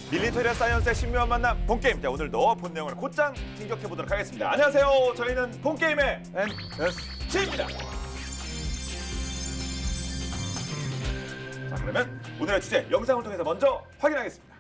밀리터리 사이언스의 신묘한 만남 본게임. 자, 오늘도 본 내용을 곧장 진격해보도록 하겠습니다. 안녕하세요. 저희는 본게임의 NSC입니다. 자, 그러면 오늘의 주제 영상을 통해서 먼저 확인하겠습니다.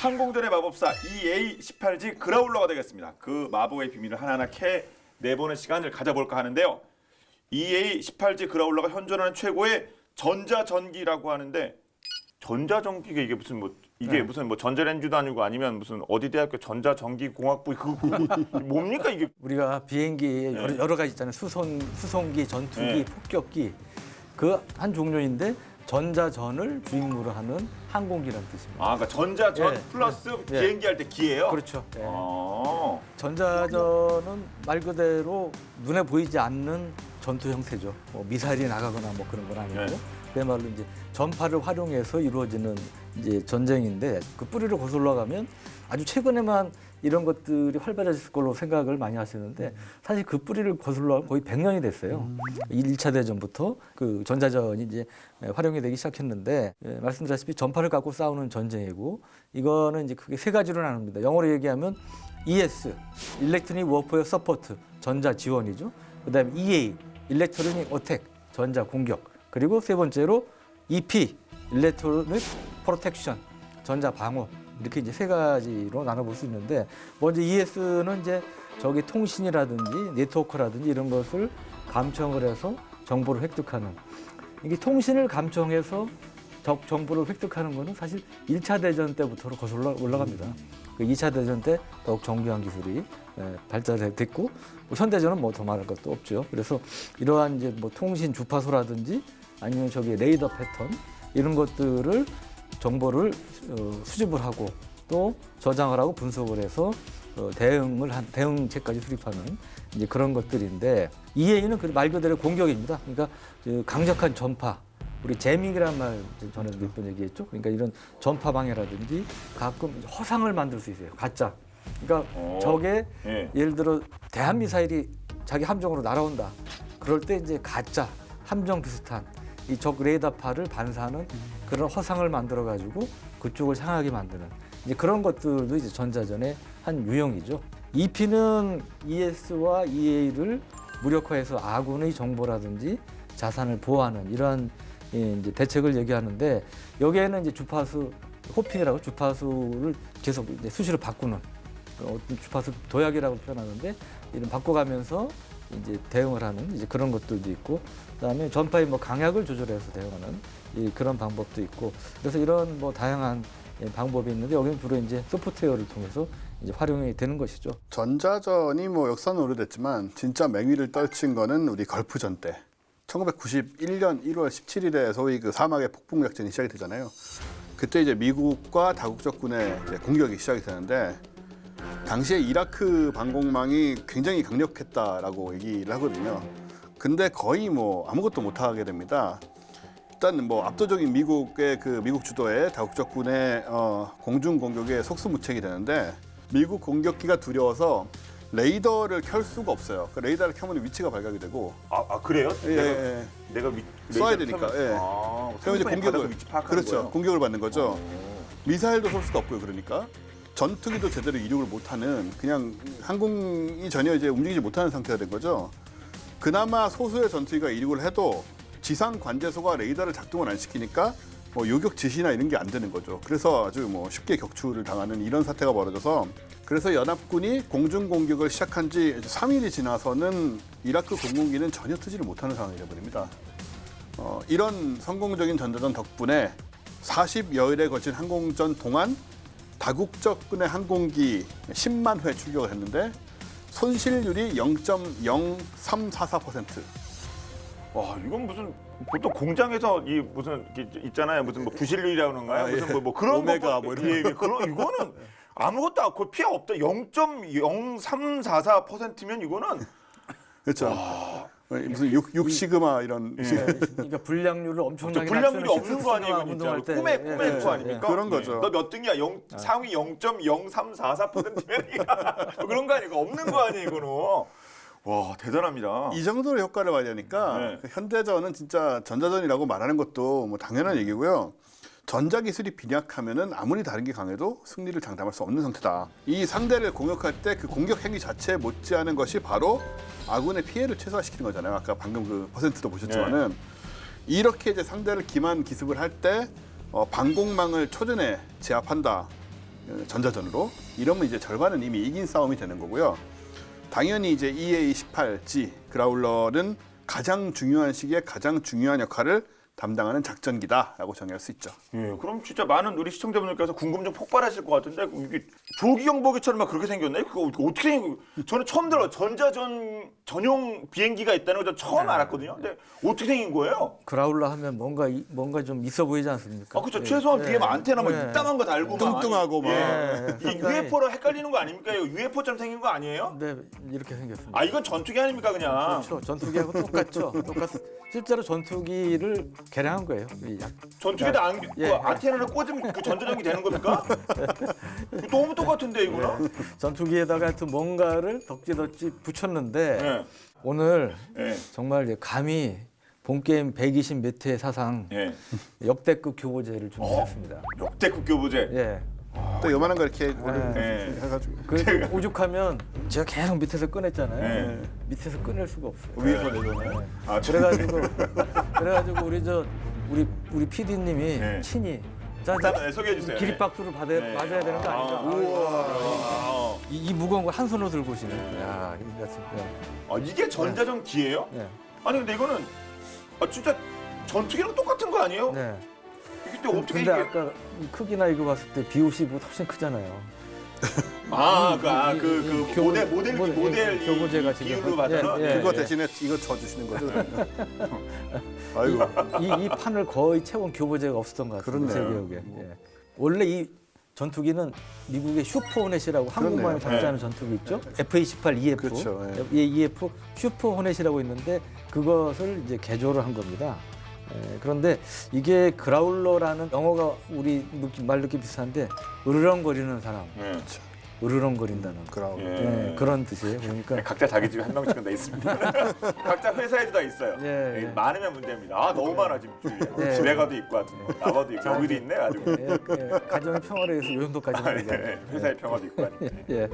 항공전의 마법사 EA-18G 그라울러가 되겠습니다. 그 마법의 비밀을 하나하나 내보는 시간을 가져볼까 하는데요. EA-18G 그라울러가 현존하는 최고의 전자전기라고 하는데, 전자전기가 이게 무슨 무슨 전자레인지도 아니고 아니면 무슨 어디 대학교 전자전기공학부 뭡니까 이게? 우리가 비행기에 여러 가지 있잖아요. 수송기, 전투기, 폭격기 그 한 종류인데 전자전을 주임무로 하는 항공기라는 뜻입니다. 아, 그러니까 전자전 예, 플러스 예. 비행기 할 때 기예요? 그렇죠. 예. 아. 전자전은 말 그대로 눈에 보이지 않는 전투 형태죠. 뭐 미사일이 나가거나 뭐 그런 건 아니고, 네. 그야말로 이제 전파를 활용해서 이루어지는 이제 전쟁인데, 그 뿌리를 거슬러 가면 아주 최근에만 이런 것들이 활발해졌을 걸로 생각을 많이 하시는데, 사실 그 뿌리를 거슬러 가면 거의 100년이 됐어요. 1차 대전부터 그 전자전이 이제 활용이 되기 시작했는데, 말씀드렸다시피 전파를 갖고 싸우는 전쟁이고, 이거는 이제 크게 세 가지로 나눕니다. 영어로 얘기하면 ES, 일렉트로닉 워페어 서포트, 전자 지원이죠. 그다음에 EA, 일렉트로닉 어택, 전자 공격. 그리고 세 번째로 EP, 일렉트로닉 프로텍션, 전자 방어. 이렇게 이제 세 가지로 나눠볼 수 있는데, 먼저 ES는 이제 저기 통신이라든지 네트워크라든지 이런 것을 감청을 해서 정보를 획득하는, 이게 통신을 감청해서 정보를 획득하는 거는 사실 1차 대전 때부터 거슬러 올라갑니다. 그 2차 대전 때 더욱 정교한 기술이 발달됐고, 뭐 현대전은 뭐 더 말할 것도 없죠. 그래서 이러한 이제 뭐 통신 주파수라든지 아니면 저기 레이더 패턴 이런 것들을 정보를 수집을 하고 또 저장을 하고 분석을 해서 대응책까지 수립하는 이제 그런 것들인데, EA는 말 그대로 공격입니다. 그러니까 강력한 전파, 우리 재밍이란 말 전에도 몇 번 얘기했죠. 그러니까 이런 전파 방해라든지 가끔 허상을 만들 수 있어요. 가짜. 그러니까 저게 예를 들어 대한 미사일이 자기 함정으로 날아온다. 그럴 때 이제 가짜 함정 비슷한 이 적 레이더파를 반사하는 그런 허상을 만들어 가지고 그쪽을 향하게 만드는 이제 그런 것들도 이제 전자전의 한 유형이죠. EP는 ES와 EA를 무력화해서 아군의 정보라든지 자산을 보호하는 이러한 이제 대책을 얘기하는데, 여기에는 이제 주파수 호핑이라고 주파수를 계속 이제 수시로 바꾸는 어떤 주파수 도약이라고 표현하는데, 이런 바꿔가면서 이제 대응을 하는 이제 그런 것들도 있고, 그다음에 전파의 뭐 강약을 조절해서 대응하는 그런 방법도 있고, 그래서 이런 뭐 다양한 방법이 있는데, 여기는 주로 이제 소프트웨어를 통해서 이제 활용이 되는 것이죠. 전자전이 뭐 역사는 오래됐지만 진짜 맹위를 떨친 거는 우리 걸프전 때 1991년 1월 17일에 소위 그 사막의 폭풍 작전이 시작이 되잖아요. 그때 이제 미국과 다국적 군의 이제 공격이 시작이 되는데, 당시에 이라크 방공망이 굉장히 강력했다라고 얘기를 하거든요. 근데 거의 뭐 아무것도 못 하게 됩니다. 일단 뭐 압도적인 미국의 미국 주도의 다국적 군의 공중 공격에 속수무책이 되는데, 미국 공격기가 두려워서 레이더를 켤 수가 없어요. 그 레이더를 켜면 위치가 발각이 되고. 아 그래요? 예. 내가 쏴야 되니까. 예. 그럼 이제 공격을 그렇죠. 공격을 받는 거죠. 미사일도 쏠 수가 없고요. 그러니까 전투기도 제대로 이륙을 못하는, 그냥 항공이 전혀 이제 움직이지 못하는 상태가 된 거죠. 그나마 소수의 전투기가 이륙을 해도 지상 관제소가 레이더를 작동을 안 시키니까 뭐 요격 지시나 이런 게 안 되는 거죠. 그래서 아주 뭐 쉽게 격추를 당하는 이런 사태가 벌어져서, 그래서 연합군이 공중 공격을 시작한 지 3일이 지나서는 이라크 공군기는 전혀 트지를 못하는 상황이 되어버립니다. 이런 성공적인 전자전 덕분에 40여일에 걸친 항공전 동안 다국적군의 항공기 10만 회 출격을 했는데 손실률이 0.0344%. 와 이건 무슨 보통 공장에서 이 무슨 이렇게 있잖아요. 무슨 뭐 부실률이라는가요? 무슨 뭐 그런 오메가 거, 뭐 이런 예, 예, 그런 이거는 아무것도 없고 피해 없다. 0.0344%면 이거는 그렇죠. 무슨 6 시그마 이런 그러니까 불량률을 엄청나게 불량률이 낮추는 없는 거 아니에요, 시스템 진짜. 운동할 때. 꿈의 예, 거 아닙니까? 그런 거죠. 너 몇 등이야? 상위 0.0344%면 그런 거 아니고 없는 거 아니에요, 이거는. 와 대단합니다. 이 정도로 효과를 많이 하니까 네. 그 현대전은 진짜 전자전이라고 말하는 것도 뭐 당연한 얘기고요. 전자기술이 빈약하면은 아무리 다른 게 강해도 승리를 장담할 수 없는 상태다. 이 상대를 공격할 때 그 공격 행위 자체에 못지않은 것이 바로 아군의 피해를 최소화시키는 거잖아요. 아까 방금 그 퍼센트도 보셨지만은 이렇게 이제 상대를 기만 기습을 할 때 방공망을 초전에 제압한다. 전자전으로 이러면 이제 절반은 이미 이긴 싸움이 되는 거고요. 당연히 이제 EA-18G 그라울러는 가장 중요한 시기에 가장 중요한 역할을 담당하는 작전기다라고 정의할 수 있죠. 예, 그럼 진짜 많은 우리 시청자분들께서 궁금증 폭발하실 것 같은데 이게 조기 경보기처럼 막 그렇게 생겼나요? 그거 어떻게 생긴 거예요? 저는 처음 들어요. 전자전 전용 비행기가 있다는 걸 처음 알았거든요. 근데 어떻게 생긴 거예요? 그라울러 하면 뭔가 좀 있어 보이지 않습니까? 아, 그렇죠. 최소한 BM 안테나 막 이따만 거 달고 막. 뚱뚱하고 막. 이 UFO로 헷갈리는 거 아닙니까? 이거 UFO처럼 생긴 거 아니에요? 네, 이렇게 생겼습니다. 아, 이건 전투기 아닙니까, 그냥? 그렇죠. 전투기하고 똑같죠. 실제로 전투기를 개량한 거예요. 전투기에다 예. 안테나를 꽂으면 그 전자전기 되는 겁니까? 너무 똑같은데 이거는? 전투기에다가 하여튼 뭔가를 덕지덕지 붙였는데 예. 오늘 예. 정말 이제 감히 본게임 120 몇 회 사상 예. 역대급 교보제를 준비했습니다. 역대급 교보제. 예. 또 요만한 거 이렇게 네. 해가지고 그 오죽하면 제가 계속 밑에서 꺼냈잖아요. 네. 밑에서 꺼낼 수가 없어요. 위에서 내려오네. 아, 그래가지고 우리 PD님이 네. 친히 일단 소개해 주세요. 기립박수를 네. 맞아야 되는 거 아닌가? 우와. 이 무거운 걸 한 손으로 들고 오시네. 야, 이거 진짜. 아, 이게 전자전기예요? 네. 아니 근데 이거는 진짜 전투기랑 똑같은 거 아니에요? 네. 이게 또 어떻게 근데 이게? 아까 이 크기나 이거 봤을 때 BOC보다 훨씬 크잖아요. 모델 교보제가 기울로 봐서는 예. 그거 대신에 이거 져주시는 거죠. 아이고. 이 판을 거의 채운 교보제가 없었던 것 같아요. 그렇네요. 제 기억에. 예. 원래 이 전투기는 미국의 슈퍼호넷이라고 한국말로 그렇네요. 작자하는 전투기 있죠. F-28 EF, 그렇죠. EF 슈퍼호넷이라고 있는데 그것을 이제 개조를 한 겁니다. 그런데 이게 그라울러라는 영어가 우리 말 느낌 비슷한데 으르렁거리는 사람, 예. 으르렁거린다는 그라울러. 예. 그런 뜻이에요. 그러니까 각자 자기 집에 한 명씩은 다 있습니다. 각자 회사에도 다 있어요. 예, 예. 많으면 문제입니다. 너무 많아 지금 주위에. 예. 집에 가도 있고 나가도 있고 여기도 있네 아주. 가정의 평화를 위해서 요 정도까지 회사의 평화도 있고 하니까. 예.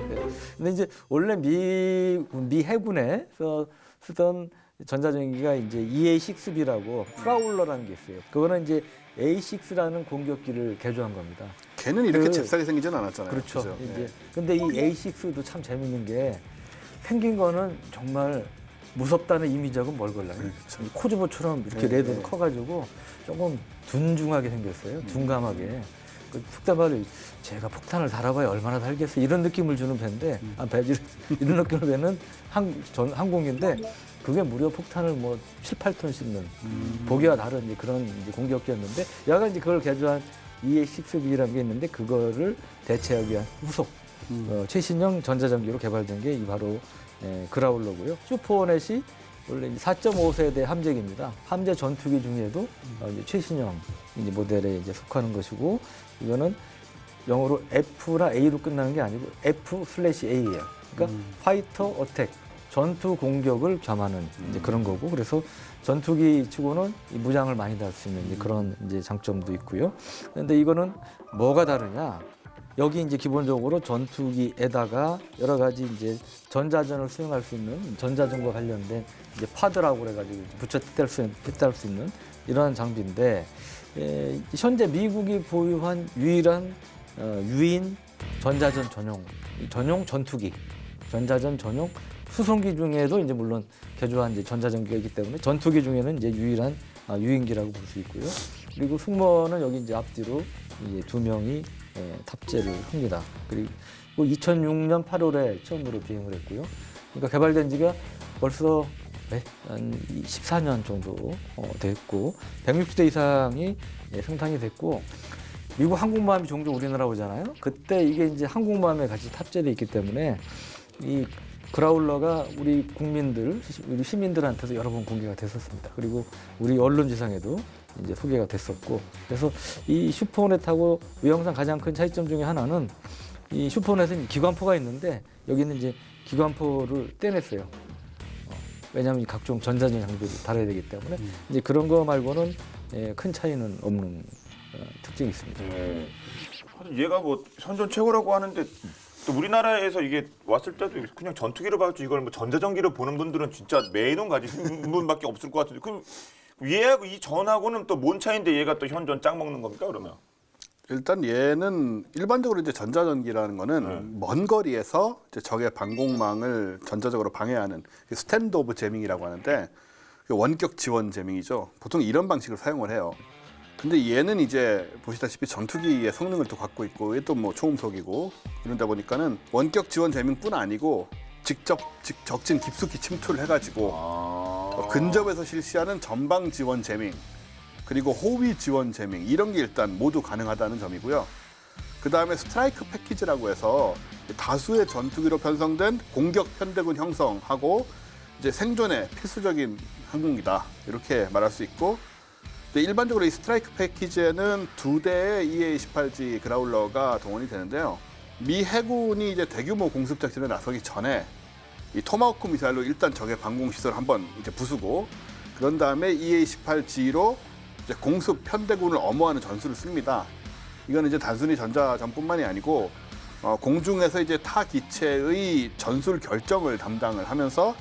근데 이제 원래 미 해군에서 쓰던 전자전기가 이제 EA-6B라고 프라울러라는 게 있어요. 그거는 이제 A6라는 공격기를 개조한 겁니다. 걔는 이렇게 그- 잽싸게 생기진 않았잖아요. 그렇죠. 그죠? 이제 예. 근데 이 A6도 참 재밌는 게 생긴 거는 정말 무섭다는 이미지하고는 멀 걸라요. 그렇죠. 이 코즈보처럼 이렇게 네, 레드도 네. 커가지고 조금 둔중하게 생겼어요. 둔감하게. 그 속된 말로 제가 폭탄을 달아봐야 얼마나 달겠어 이런 느낌을 주는 배인데 배지 이런 느낌을 배는 항공기인데 그게 무려 폭탄을 뭐 7, 8톤 싣는 보기와 다른 이제 그런 이제 공격기였는데 야가 이제 그걸 개조한 EA-6B라는 게 있는데 그거를 대체하기 위한 후속 최신형 전자전기로 개발된 게 바로 그라울러고요. 슈퍼호넷이 원래 4.5세대 함재기입니다. 함재 전투기 중에도 이제 최신형 이제 모델에 이제 속하는 것이고 이거는 영어로 F나 A로 끝나는 게 아니고 F/A예요. 그러니까 파이터 어택 전투 공격을 겸하는 이제 그런 거고 그래서 전투기 치고는 이 무장을 많이 달 수 있는 이제 그런 이제 장점도 있고요. 그런데 이거는 뭐가 다르냐? 여기 이제 기본적으로 전투기에다가 여러 가지 이제 전자전을 수행할 수 있는 전자전과 관련된 이제 파드라고 그래가지고 붙여 뗄 수 있는 이러한 장비인데 현재 미국이 보유한 유일한 유인 전자전 전용 전투기, 전자전 전용 수송기 중에도 이제 물론 개조한 이제 전자전기가 있기 때문에 전투기 중에는 이제 유일한 유인기라고 볼 수 있고요. 그리고 승무원은 여기 이제 앞뒤로 이제 2명이 탑재를 합니다. 그리고 2006년 8월에 처음으로 비행을 했고요. 그러니까 개발된 지가 벌써 한 14년 정도 됐고 160대 이상이 생산이 됐고 미국 항공모함이 종종 우리나라 오잖아요. 그때 이게 이제 항공모함에 같이 탑재돼 있기 때문에 이 그라울러가 우리 국민들, 우리 시민들한테도 여러 번 공개가 됐었습니다. 그리고 우리 언론지상에도 이제 소개가 됐었고, 그래서 이 슈퍼호넷하고 외형상 가장 큰 차이점 중에 하나는 이 슈퍼호넷은 기관포가 있는데 여기는 이제 기관포를 떼냈어요. 왜냐하면 각종 전자전 장비를 달아야 되기 때문에 이제 그런 거 말고는 큰 차이는 없는 특징이 있습니다. 얘가 뭐 현존 최고라고 하는데 또 우리나라에서 이게 왔을 때도 그냥 전투기로 봤지 이걸 뭐 전자전기로 보는 분들은 진짜 매이돈 가지신 분밖에 없을 것 같은데 그럼 얘하고 이 전하고는 또 뭔 차이인데 얘가 또 현존 짱 먹는 겁니까 그러면? 일단 얘는 일반적으로 이제 전자전기라는 거는 먼 거리에서 이제 적의 방공망을 전자적으로 방해하는 스탠드 오브 제밍이라고 하는데 원격 지원 제밍이죠. 보통 이런 방식을 사용을 해요. 근데 얘는 이제 보시다시피 전투기의 성능을 또 갖고 있고 얘 또 뭐 초음속이고 이런다 보니까는 원격 지원 제밍뿐 아니고 직접 적진 깊숙이 침투를 해가지고 근접에서 실시하는 전방 지원 제밍 그리고 호위 지원 제밍 이런 게 일단 모두 가능하다는 점이고요. 그 다음에 스트라이크 패키지라고 해서 다수의 전투기로 편성된 공격 편대군 형성하고 이제 생존에 필수적인 항공기다 이렇게 말할 수 있고. 근데 일반적으로 이 스트라이크 패키지에는 2대의 EA-18G 그라울러가 동원이 되는데요. 미 해군이 이제 대규모 공습 작전에 나서기 전에 이 토마호크 미사일로 일단 적의 방공 시설 한번 이제 부수고 그런 다음에 EA-18G로 이제 공습 편대군을 엄호하는 전술을 씁니다. 이거는 이제 단순히 전자전뿐만이 아니고 공중에서 이제 타 기체의 전술 결정을 담당을 하면서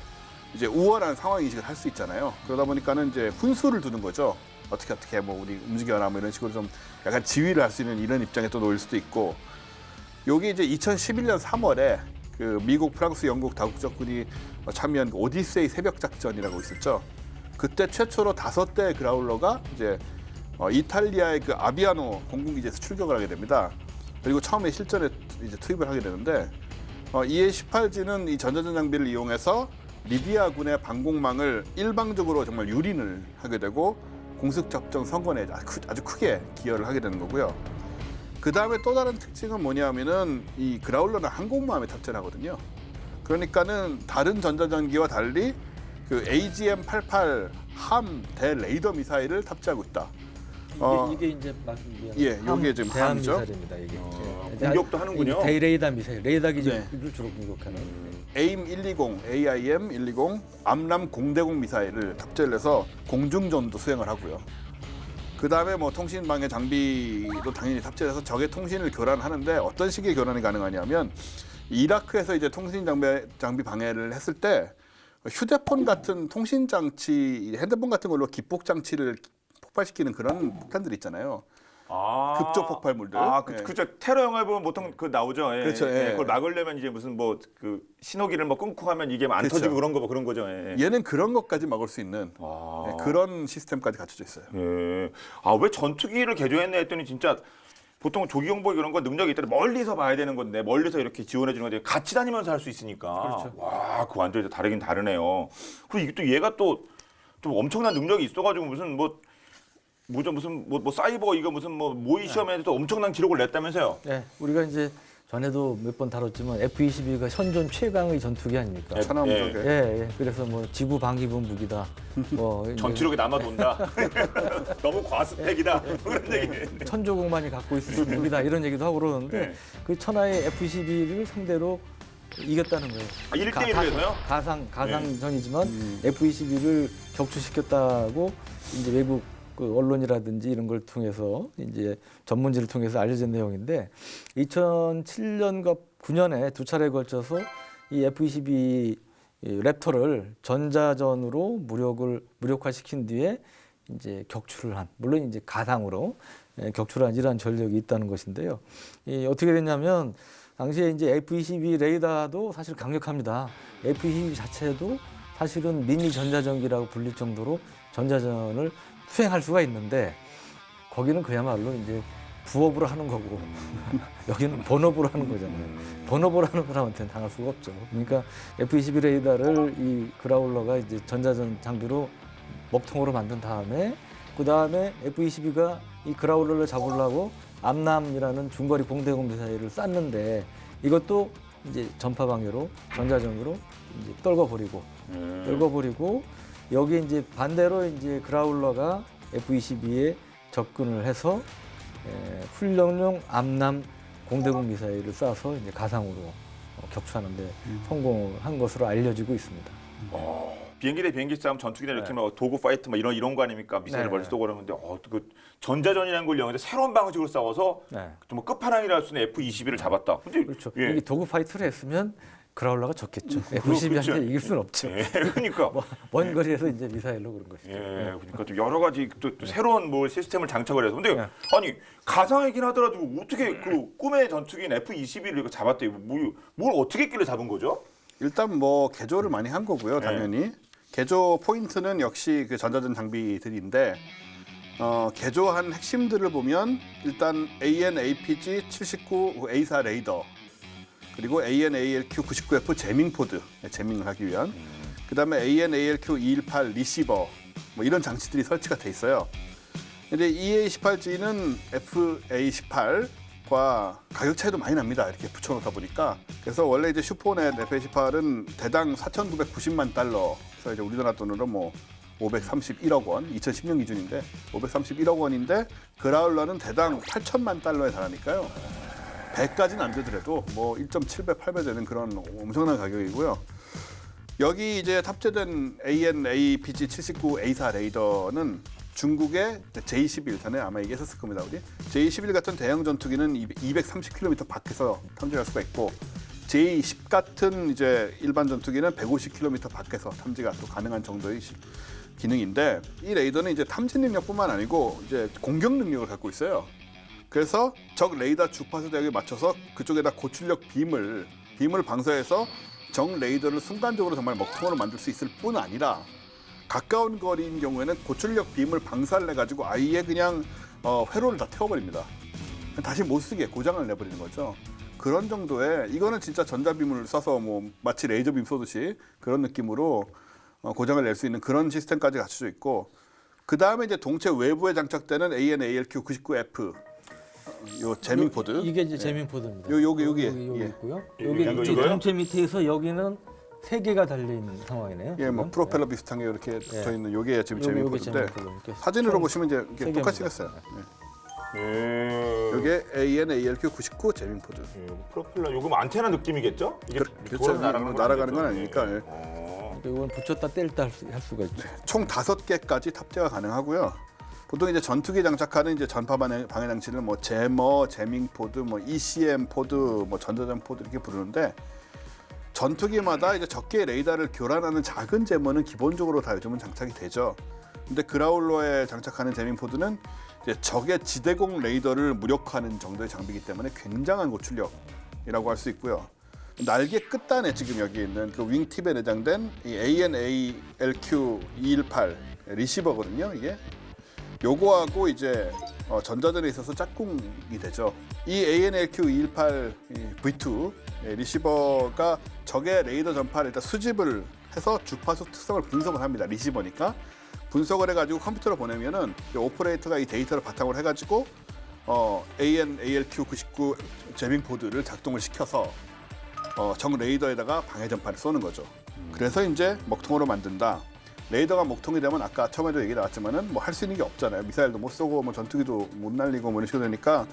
이제 우월한 상황 인식을 할 수 있잖아요. 그러다 보니까는 이제 훈수를 두는 거죠. 어떻게 뭐 우리 움직여라 뭐 이런 식으로 좀 약간 지휘를 할 수 있는 이런 입장에 또 놓일 수도 있고. 여기 이제 2011년 3월에 그 미국, 프랑스, 영국 다국적군이 참여한 오디세이 새벽 작전이라고 있었죠. 그때 최초로 5대의 그라울러가 이제 이탈리아의 그 아비아노 공군기지에서 출격을 하게 됩니다. 그리고 처음에 실전에 이제 투입을 하게 되는데 EA-18G는 이 전자전 장비를 이용해서 리비아군의 방공망을 일방적으로 정말 유린을 하게 되고 공습 작전 성공에 아주 크게 기여를 하게 되는 거고요. 그 다음에 또 다른 특징은 뭐냐면은 이 그라울러는 항공모함에 탑재를 하거든요. 그러니까는 다른 전자전기와 달리 그 AGM-88 함 대레이더 미사일을 탑재하고 있다. 이게 이제 이게 지금 대함 함이죠. 미사일입니다. 이게 공격도 하는군요. 대레이더 미사일, 레이더 기지를 주로 공격하는. AIM 120, AIM 120 암람 공대공 미사일을 탑재를 해서 공중전도 수행을 하고요. 그 다음에 뭐 통신 방해 장비도 당연히 탑재해서 적의 통신을 교란하는데 어떤 식의 교란이 가능하냐면 이라크에서 이제 통신 장비 방해를 했을 때 휴대폰 같은 통신 장치, 핸드폰 같은 걸로 기폭 장치를 폭발시키는 그런 폭탄들 있잖아요. 급조 폭발물들. 그죠. 테러 영화에 보면 보통 그 나오죠. 예. 그렇죠. 예. 예. 그걸 막으려면 이제 무슨 뭐 그 신호기를 뭐 끊고 하면 이게 안 그렇죠. 터지고 그런 거죠. 예. 얘는 그런 것까지 막을 수 있는 그런 시스템까지 갖춰져 있어요. 예. 왜 전투기를 개조했네 했더니 진짜 보통 조기 경보 이런 거 능력이 있다면 멀리서 봐야 되는 건데 멀리서 이렇게 지원해 주는 건데 같이 다니면서 할 수 있으니까. 그렇죠. 와, 그 완전히 다르긴 다르네요. 그리고 이게 또 얘가 또 엄청난 능력이 있어가지고 무슨 무슨 사이버 이거 무슨 모의 시험에도 엄청난 기록을 냈다면서요? 네, 우리가 이제 전에도 몇 번 다뤘지만 F-22가 현존 최강의 전투기 아닙니까? 천하무적에. 예. 그래서 뭐 지구 방위군 무기다. 이제 전투력이 남아돈다. 너무 과스펙이다. 그런 얘기. 천조국만이 갖고 있을 무기다 이런 얘기도 하고 그러는데 그 천하의 F-22를 상대로 이겼다는 거예요. 1대1로 해서요? 가상전이지만 F-22를 격추시켰다고 이제 외국 그 언론이라든지 이런 걸 통해서 이제 전문지를 통해서 알려진 내용인데 2007년과 9년에 두 차례에 걸쳐서 이 F-22 랩터를 전자전으로 무력화시킨 뒤에 이제 격추를 한, 물론 이제 가상으로 격추를 한 이러한 전력이 있다는 것인데요. 어떻게 됐냐면 당시에 이제 F-22 레이더도 사실 강력합니다. F-22 자체도 사실은 미니 전자전기라고 불릴 정도로 전자전을 수행할 수가 있는데 거기는 그야말로 이제 부업으로 하는 거고 여기는 본업으로 하는 거잖아요. 본업으로 하는 사람한테는 당할 수가 없죠. 그러니까 F-22 레이더를 이 그라울러가 이제 전자전 장비로 먹통으로 만든 다음에 그 다음에 F-22가 이 그라울러를 잡으려고 암남이라는 중거리 공대공 미사일을 쐈는데 이것도 이제 전파 방해로 전자전으로 이제 떨궈버리고 여기 이제 반대로 이제 그라울러가 F-22에 접근을 해서 훈련용 암남 공대공 미사일을 쏴서 이제 가상으로 격추하는데 성공을 한 것으로 알려지고 있습니다. 비행기 대 비행기 싸움, 전투기 대 이렇게 막 도구 파이트 막 이런 거 아닙니까? 미사일 멀리 쏘고 그러는데 그 전자전이라는 걸 이용해서 새로운 방식으로 싸워서 좀 끝판왕이라 할 수 있는 F-22를 잡았다. 근데 그렇죠. 예. 이게 도구 파이트를 했으면 그라울러가 졌겠죠. F-22한테 이길 수는 없죠. 예, 그러니까 먼 거리에서 이제 미사일로 그런 것이죠. 예, 그러니까 좀 여러 가지 또 새로운 뭐 시스템을 장착을 해서 근데 아니 가상이긴 하더라도 어떻게 그 꿈의 전투기인 F-22를 잡았대? 뭘 어떻게 했길래 잡은 거죠? 일단 뭐 개조를 많이 한 거고요, 당연히. 개조 포인트는 역시 그 전자전 장비들인데 개조한 핵심들을 보면 일단 AN/APG 79 A4 레이더 그리고 AN/ALQ99F 제밍 포드, 제밍을 하기 위한 그다음에 AN/ALQ218 리시버 뭐 이런 장치들이 설치가 돼 있어요. 근데 EA-18G는 FA-18과 가격 차이도 많이 납니다. 이렇게 붙여놓다 보니까. 그래서 원래 이제 슈퍼넷 FA-18은 대당 4,990만 달러. 그래서 이제 우리나라 돈으로 뭐 531억 원, 2010년 기준인데 531억 원인데 그라울러는 대당 8천만 달러에 달하니까요. 100까지는 안 되더라도 뭐 1.7배, 8배 되는 그런 엄청난 가격이고요. 여기 이제 탑재된 AN/APG 79 A4 레이더는 중국의 J-11, 전에 아마 얘기했었을 겁니다, 우리. J-11 같은 대형 전투기는 230km 밖에서 탐지할 수가 있고, J-10 같은 이제 일반 전투기는 150km 밖에서 탐지가 또 가능한 정도의 기능인데, 이 레이더는 이제 탐지 능력뿐만 아니고 이제 공격 능력을 갖고 있어요. 그래서 적 레이더 주파수 대역에 맞춰서 그쪽에다 고출력 빔을 방사해서 적 레이더를 순간적으로 정말 먹통으로 만들 수 있을 뿐 아니라 가까운 거리인 경우에는 고출력 빔을 방사를 해가지고 아예 그냥 회로를 다 태워버립니다. 다시 못 쓰게 고장을 내버리는 거죠. 그런 정도의 이거는 진짜 전자빔을 쏴서 뭐 마치 레이저빔 쏘듯이 그런 느낌으로 고장을 낼 수 있는 그런 시스템까지 갖춰져 있고 그 다음에 이제 동체 외부에 장착되는 AN/ALQ99F 요 제밍 포드 이게 이제 제밍 포드입니다. 여기 여기 있고요. 여기 이거요? 동체 밑에서 여기는 3개가 달려 있는 상황이네요. 예, 뭐 지금. 프로펠러 비슷한 게 이렇게 붙어 있는 요게 지금 요게 제밍 제밍 포드인데 포드. 사진으로 보시면 이제 이렇게 세 똑같이 개입니다. 생겼어요. 예. 요게 AN/ALQ99 제밍 포드. 프로펠러 요금 안테나 느낌이겠죠? 이게 그렇죠. 돌아서 날아가는 건 아니겠죠? 아니니까. 예. 이건 붙였다 뗄다 할 수가 있죠. 총 5개까지 탑재가 가능하고요. 보통 이제 전투기 장착하는 이제 전파 방해 장치를 뭐 제머, 제밍 포드, 뭐 ECM 포드, 뭐 전자전 포드 이렇게 부르는데 전투기마다 이제 적개의 레이더를 교란하는 작은 제머는 기본적으로 다 요즘은 장착이 되죠. 근데 그라울러에 장착하는 제밍 포드는 이제 적의 지대공 레이더를 무력화하는 정도의 장비이기 때문에 굉장한 고출력이라고 할 수 있고요. 날개 끝단에 지금 여기 있는 그 윙팁에 내장된 이 AN/ALQ218 리시버거든요. 이게 요거하고 이제 전자전에 있어서 짝꿍이 되죠. 이 AN/ALQ218 V2 리시버가 적의 레이더 전파를 일단 수집을 해서 주파수 특성을 분석을 합니다. 리시버니까 분석을 해가지고 컴퓨터로 보내면은 오퍼레이터가 이 데이터를 바탕으로 해가지고 AN/ALQ99 제밍 포드를 작동을 시켜서 적 레이더에다가 방해 전파를 쏘는 거죠. 그래서 이제 먹통으로 만든다. 레이더가 먹통이 되면 아까 처음에도 얘기 나왔지만은 뭐 할 수 있는 게 없잖아요. 미사일도 못 쏘고 뭐 전투기도 못 날리고 뭐 이런 식으로 되니까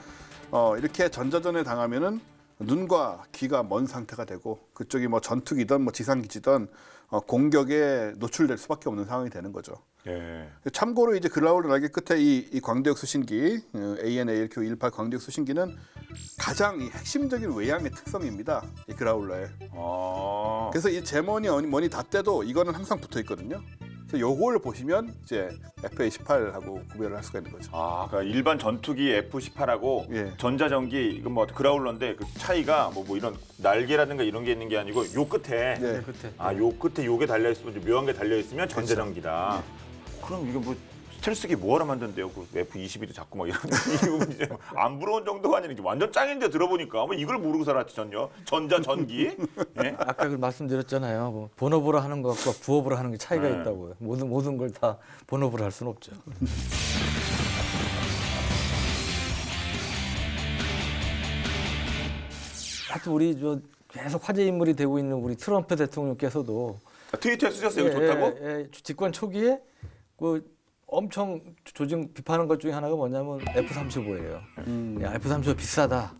이렇게 전자전에 당하면은 눈과 귀가 먼 상태가 되고 그쪽이 뭐 전투기든 뭐 지상기지든 공격에 노출될 수밖에 없는 상황이 되는 거죠. 예. 참고로 이제 그라울러 날개 끝에 이 광대역 수신기 AN/ALQ218 광대역 수신기는 가장 이 핵심적인 외양의 특성입니다. 이 그라울러에. 그래서 이 제머니 뭐니 다 떼도 이거는 항상 붙어 있거든요. 그래서 요걸 보시면 이제 FA-18하고 구별을 할 수가 있는 거죠. 그러니까 일반 전투기 F-18하고 예. 전자전기 이건 뭐 그라울러인데 그 차이가 뭐 이런 날개라든가 이런 게 있는 게 아니고 요 끝에 네. 끝에. 요 끝에 요게 달려 있으면 묘한 게 달려 있으면 전자전기다. 그럼 이게 뭐 스텔스기 뭐하러 만든대요? 그 F-22도 자꾸 막 이런 이거 이제 안 부러운 정도가 아니라 이제 완전 짱인데 들어보니까 뭐 이걸 모르고 살았지 전요. 전자 전기. 예? 아까 그 말씀드렸잖아요. 뭐 본업으로 하는 것과 부업으로 하는 게 차이가 네. 있다고요. 모든 걸 다 본업으로 할 수는 없죠. 하여튼 우리 저 계속 화제 인물이 되고 있는 우리 트럼프 대통령께서도 트위터에 쓰셨어요. 이거 좋다고? 집권 초기에 그 엄청 조직 비판한 것 중에 하나가 뭐냐면 F-35예요. 야, F-35 비싸다.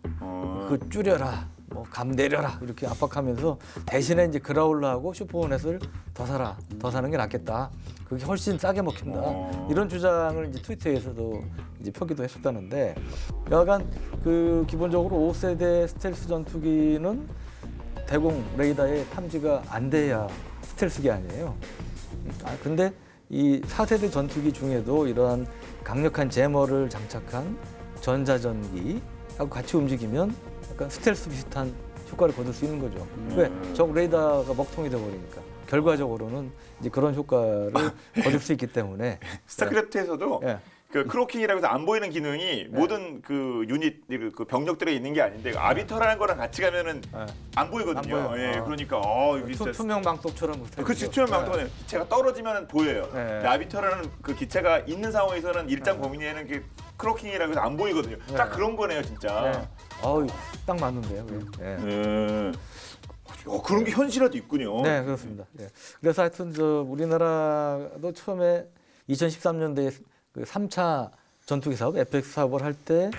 그 줄여라. 뭐 감 내려라. 이렇게 압박하면서 대신에 이제 그라울러하고 슈퍼호넷을 더 사라. 더 사는 게 낫겠다. 그게 훨씬 싸게 먹힌다. 이런 주장을 이제 트위터에서도 이제 펴기도 했었다는데 여하간 그 기본적으로 5세대 스텔스 전투기는 대공 레이더에 탐지가 안 돼야 스텔스기 아니에요. 근데 이 4세대 전투기 중에도 이러한 강력한 제머를 장착한 전자전기하고 같이 움직이면 약간 스텔스 비슷한 효과를 거둘 수 있는 거죠. 왜? 적 레이더가 먹통이 돼버리니까. 결과적으로는 이제 그런 효과를 거둘 수 있기 때문에. 스타크래프트에서도 예. 그 크로킹이라고 해서 안 보이는 기능이 모든 그 유닛 그 병력들에 있는 게 아닌데 아비터라는 거랑 같이 가면은 안 보이거든요. 안 보여요. 예, 그러니까 여기 진짜 투명 망토처럼. 그렇지 투명 망토는 기체가 떨어지면 보여요. 네. 근데 아비터라는 그 기체가 있는 상황에서는 일정 범위 내에는 그 크로킹이라고 해서 안 보이거든요. 딱 그런 거네요, 진짜. 딱 맞는데요. 예. 네. 그런 게 현실화도 있군요. 네, 그렇습니다. 예. 그래서 하여튼 저 우리나라도 처음에 2013년도에 그 3차 전투기 사업 FX 사업을 할 때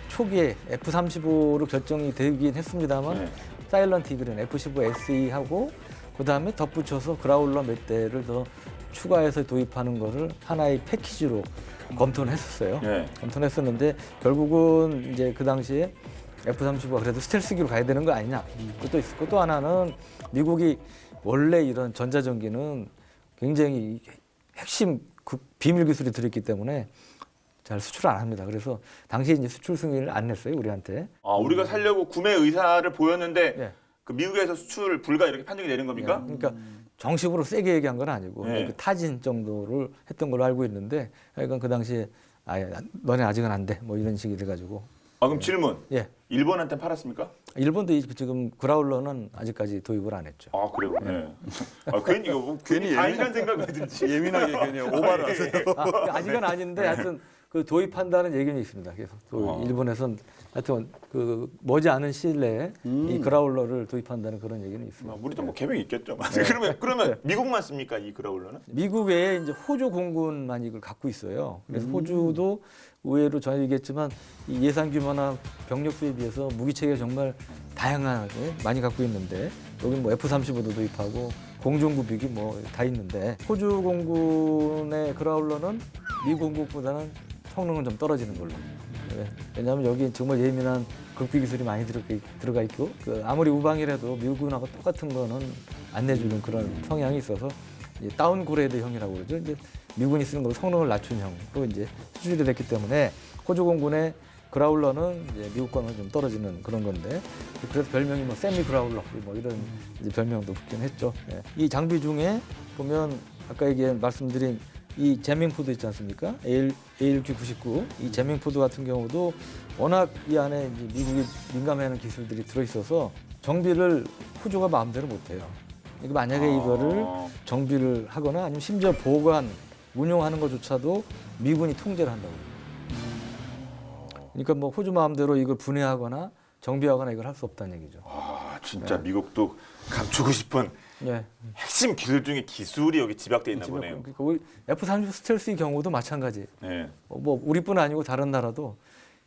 초기에 F-35로 결정이 되긴 했습니다만 네. 사일런트 이글은 F-15SE하고 그다음에 덧붙여서 그라울러 몇 대를 더 추가해서 도입하는 것을 하나의 패키지로 검토는 했었어요. 네. 검토는 했었는데 결국은 이제 그 당시에 F-35가 그래도 스텔스기로 가야 되는 거 아니냐. 그것도 있었고 또 하나는 미국이 원래 이런 전자전기는 굉장히 핵심 그 비밀 기술이 들어있기 때문에 잘 수출 안 합니다. 그래서 당시에 이제 수출 승인을 안 냈어요, 우리한테. 우리가 살려고 구매 의사를 보였는데 예. 그 미국에서 수출 불가 이렇게 판정이 내린 겁니까? 그러니까 정식으로 세게 얘기한 건 아니고 네. 그 타진 정도를 했던 걸로 알고 있는데 하여간 그 당시에 너네 아직은 안 돼. 뭐 이런 식이 돼가지고. 그럼 질문. 예. 일본한테 팔았습니까? 일본도 지금 그라울러는 아직까지 도입을 안 했죠. 그래요. 네. 괜히 이거 뭐 괜히 다인간 생각을 들지. 예민하게 괜히 오바를 하세요. 아직은 아닌데 하여튼 그 도입한다는 얘기는 있습니다. 그래서 또 일본에선 하여튼 그 머지않은 시일 내에 이 그라울러를 도입한다는 그런 얘기는 있습니다. 우리도 뭐 계획이 있겠죠. 그러면 미국만 씁니까 이 그라울러는? 미국 외에 이제 호주 공군만 이걸 갖고 있어요. 그래서 호주도 의외로 전에 얘기했지만 이 예산 규모나 병력 수에 비해서 무기 체계가 정말 다양하게 많이 갖고 있는데 여기 뭐 F-35도 도입하고 공중부비기 뭐 다 있는데 호주 공군의 그라울러는 미국 공군보다는 성능은 좀 떨어지는 걸로. 왜냐하면 여기 정말 예민한 극비 기술이 많이 들어가 있고 아무리 우방이라도 미국하고 똑같은 거는 안 내주는 그런 성향이 있어서 다운그레이드형이라고 그러죠. 이제 미군이 쓰는 걸로 성능을 낮춘 형으로 이제 수출이 됐기 때문에 호주 공군의 그라울러는 이제 미국과는 좀 떨어지는 그런 건데 그래서 별명이 뭐 세미 그라울러 뭐 이런 이제 별명도 붙긴 했죠. 예. 이 장비 중에 보면 아까 말씀드린 이 제밍포드 있지 않습니까? ALQ-99 이 제밍포드 같은 경우도 워낙 이 안에 이제 미국이 민감해하는 기술들이 들어있어서 정비를 호주가 마음대로 못해요. 이거 만약에 이거를 정비를 하거나 아니면 심지어 보관, 운용하는 것조차도 미군이 통제를 한다고. 그러니까 뭐 호주 마음대로 이걸 분해하거나 정비하거나 이걸 할 수 없다는 얘기죠. 진짜 미국도 감추고 싶은 예. 핵심 기술 중에 기술이 여기 집약돼 있나 보네요. 그러니까 우리 F-35 스텔스의 경우도 마찬가지. 네. 뭐 우리뿐 아니고 다른 나라도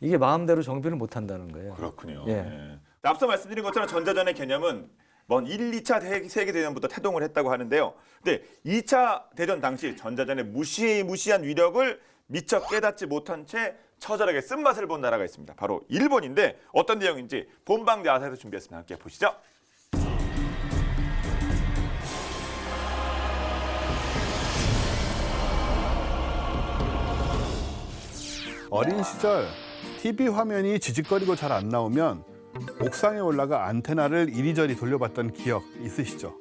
이게 마음대로 정비를 못 한다는 거예요. 그렇군요. 예. 네. 앞서 말씀드린 것처럼 전자전의 개념은 먼 1, 2차 세계대전부터 태동을 했다고 하는데요. 근데 2차 대전 당시 전자전의 무시한 위력을 미처 깨닫지 못한 채 처절하게 쓴맛을 본 나라가 있습니다. 바로 일본인데 어떤 내용인지 본방 야사에서 준비했습니다. 함께 보시죠. 어린 시절 TV 화면이 지직거리고 잘 안 나오면 옥상에 올라가 안테나를 이리저리 돌려봤던 기억 있으시죠?